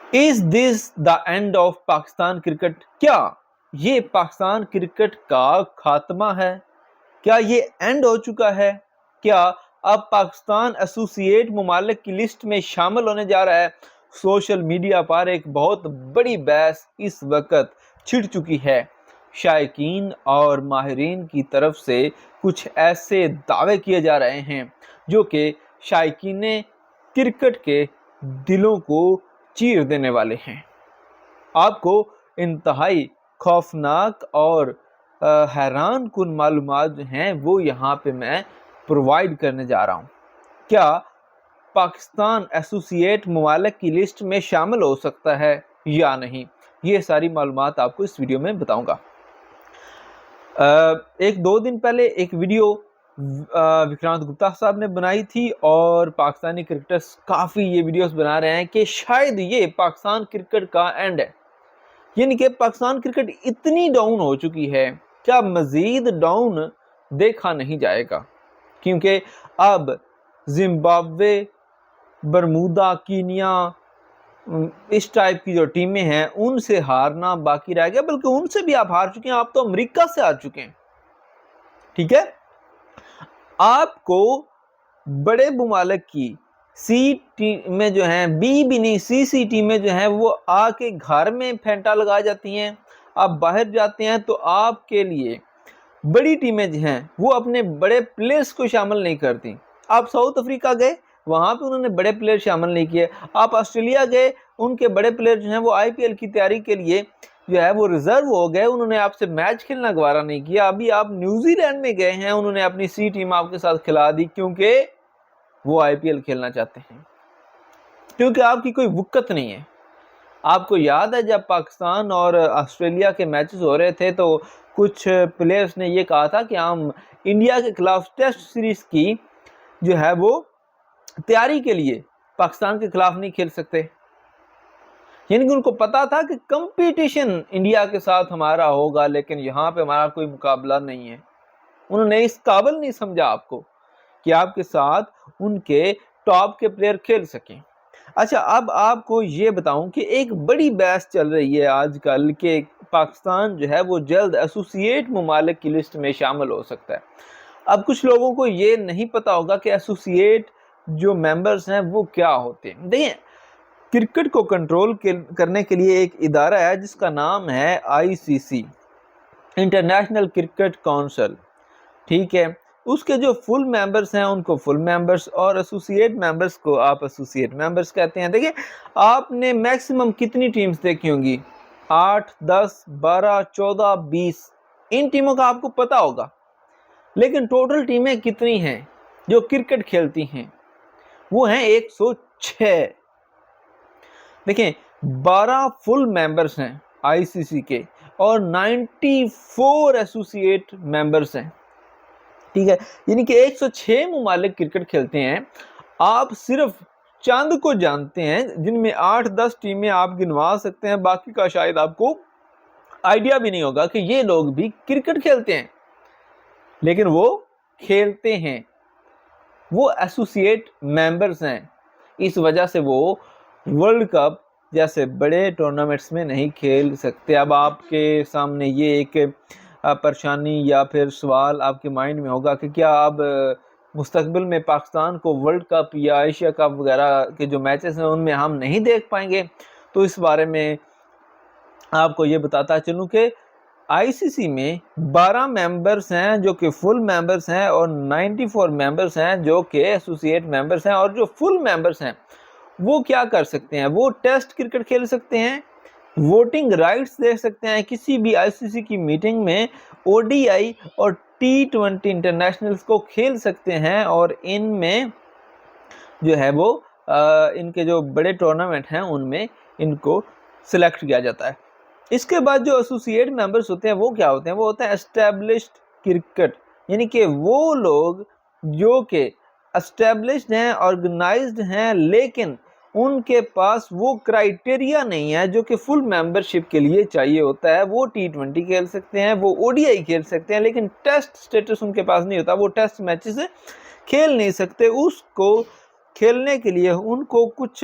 Is this the end of Pakistan cricket? کیا یہ Pakistan cricket کا خاتمہ ہے؟ کیا یہ اینڈ ہو چکا ہے؟ کیا اب پاکستان ایسوسیٹ ممالک کی لسٹ میں شامل ہونے جا رہا ہے؟ سوشل میڈیا پر ایک بہت بڑی بحث اس وقت چھڑ چکی ہے۔ شائقین اور ماہرین کی طرف سے کچھ ایسے دعوے کیے جا رہے ہیں جو کہ شائقین کرکٹ کے دلوں کو چیر دینے والے ہیں۔ آپ کو انتہائی خوفناک اور حیران کن معلومات جو ہیں وہ یہاں پہ میں پرووائڈ کرنے جا رہا ہوں۔ کیا پاکستان ایسوسیٹ ممالک کی لسٹ میں شامل ہو سکتا ہے یا نہیں؟ یہ ساری معلومات آپ کو اس ویڈیو میں بتاؤں گا۔ ایک دو دن پہلے ایک ویڈیو وکرانت گپتا صاحب نے بنائی تھی اور پاکستانی کرکٹرز کافی یہ ویڈیوز بنا رہے ہیں کہ شاید یہ پاکستان کرکٹ کا اینڈ ہے، یعنی کہ پاکستان کرکٹ اتنی ڈاؤن ہو چکی ہے کیا مزید ڈاؤن دیکھا نہیں جائے گا، کیونکہ اب زمبابوے، برمودا، کینیا، اس ٹائپ کی جو ٹیمیں ہیں ان سے ہارنا باقی رہ گیا، بلکہ ان سے بھی آپ ہار چکے ہیں، آپ تو امریکہ سے ہار چکے ہیں۔ ٹھیک ہے، آپ کو بڑے ممالک کی سی ٹیمیں جو ہیں، بی نہیں سی ٹیمیں جو ہیں وہ آ کے گھر میں پھینٹا لگا جاتی ہیں۔ آپ باہر جاتے ہیں تو آپ کے لیے بڑی ٹیمیں جو ہیں وہ اپنے بڑے پلیئرز کو شامل نہیں کرتی۔ آپ ساؤتھ افریقہ گئے، وہاں پہ انہوں نے بڑے پلیئر شامل نہیں کیے۔ آپ آسٹریلیا گئے، ان کے بڑے پلیئر جو ہیں وہ آئی پی ایل کی تیاری کے لیے جو ہے وہ ریزرو ہو گئے، انہوں نے آپ سے میچ کھیلنا گوارا نہیں کیا۔ ابھی آپ نیوزی لینڈ میں گئے ہیں، انہوں نے اپنی سی ٹیم آپ کے ساتھ کھلا دی کیونکہ وہ آئی پی ایل کھیلنا چاہتے ہیں، کیونکہ آپ کی کوئی وقت نہیں ہے۔ آپ کو یاد ہے جب پاکستان اور آسٹریلیا کے میچز ہو رہے تھے تو کچھ پلیئرز نے یہ کہا تھا کہ ہم انڈیا کے خلاف ٹیسٹ سیریز کی جو ہے وہ تیاری کے لیے پاکستان کے خلاف نہیں کھیل سکتے، یعنی کہ ان کو پتا تھا کہ کمپٹیشن انڈیا کے ساتھ ہمارا ہوگا لیکن یہاں پہ ہمارا کوئی مقابلہ نہیں ہے۔ انہوں نے اس قابل نہیں سمجھا آپ کو کہ آپ کے ساتھ ان کے ٹاپ کے پلیئر کھیل سکیں۔ اچھا، اب آپ کو یہ بتاؤں کہ ایک بڑی بحث چل رہی ہے آج کل کہ پاکستان جو ہے وہ جلد ایسوسیٹ ممالک کی لسٹ میں شامل ہو سکتا ہے۔ اب کچھ لوگوں کو یہ نہیں پتا ہوگا کہ ایسوسیٹ جو ممبرز ہیں وہ کیا ہوتے ہیں۔ دیکھیں، کرکٹ کو کنٹرول کرنے کے لیے ایک ادارہ ہے جس کا نام ہے آئی سی سی، انٹرنیشنل کرکٹ کونسل۔ ٹھیک ہے، اس کے جو فل ممبرز ہیں ان کو فل ممبرز اور ایسوسیٹ ممبرز کو آپ ایسوسیٹ ممبرز کہتے ہیں۔ دیکھیں، آپ نے میکسیمم کتنی ٹیمز دیکھی ہوں گی؟ 8، 10، 12، 14، 20، ان ٹیموں کا آپ کو پتا ہوگا، لیکن ٹوٹل ٹیمیں کتنی ہیں جو کرکٹ کھیلتی ہیں؟ وہ ہیں 106۔ دیکھیں، 12 فل ممبرز ہیں آئی سی سی کے اور 94 ایسوسیٹ ممبرز ہیں۔ ٹھیک ہے، یعنی کہ 106 ممالک کرکٹ کھیلتے ہیں۔ آپ صرف چند کو جانتے ہیں جن میں 8-10 ٹیمیں آپ گنوا سکتے ہیں، باقی کا شاید آپ کو آئیڈیا بھی نہیں ہوگا کہ یہ لوگ بھی کرکٹ کھیلتے ہیں، لیکن وہ کھیلتے ہیں، وہ ایسوسیٹ ممبرز ہیں۔ اس وجہ سے وہ ورلڈ کپ جیسے بڑے ٹورنامنٹس میں نہیں کھیل سکتے۔ اب آپ کے سامنے یہ ایک پریشانی یا پھر سوال آپ کے مائنڈ میں ہوگا کہ کیا اب مستقبل میں پاکستان کو ورلڈ کپ یا ایشیا کپ وغیرہ کے جو میچز ہیں ان میں ہم نہیں دیکھ پائیں گے؟ تو اس بارے میں آپ کو یہ بتاتا چلوں کہ آئی سی سی میں 12 ممبرز ہیں جو کہ فل ممبرز ہیں اور 94 ممبرز ہیں جو کہ ایسوسیٹ ممبرز ہیں، اور جو فل ممبرز ہیں وہ کیا کر سکتے ہیں؟ وہ ٹیسٹ کرکٹ کھیل سکتے ہیں، ووٹنگ رائٹس دے سکتے ہیں، کسی بھی آئی سی سی کی میٹنگ میں او ڈی آئی اور T20 انٹرنیشنلز کو کھیل سکتے ہیں، اور ان میں جو ہے وہ ان کے جو بڑے ٹورنامنٹ ہیں ان میں ان کو سلیکٹ کیا جاتا ہے۔ اس کے بعد جو ایسوسیٹ ممبرز ہوتے ہیں وہ کیا ہوتے ہیں؟ وہ ہوتے ہیں اسٹیبلشڈ کرکٹ، یعنی کہ وہ لوگ جو کہ اسٹیبلشڈ ہیں، آرگنائزڈ ہیں، لیکن ان کے پاس وہ کرائیٹیریا نہیں ہے جو کہ فل ممبرشپ کے لیے چاہیے ہوتا ہے۔ وہ T20 کھیل سکتے ہیں، وہ او ڈی آئی کھیل سکتے ہیں، لیکن ٹیسٹ سٹیٹس ان کے پاس نہیں ہوتا، وہ ٹیسٹ میچز کھیل نہیں سکتے۔ اس کو کھیلنے کے لیے ان کو کچھ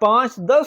5-10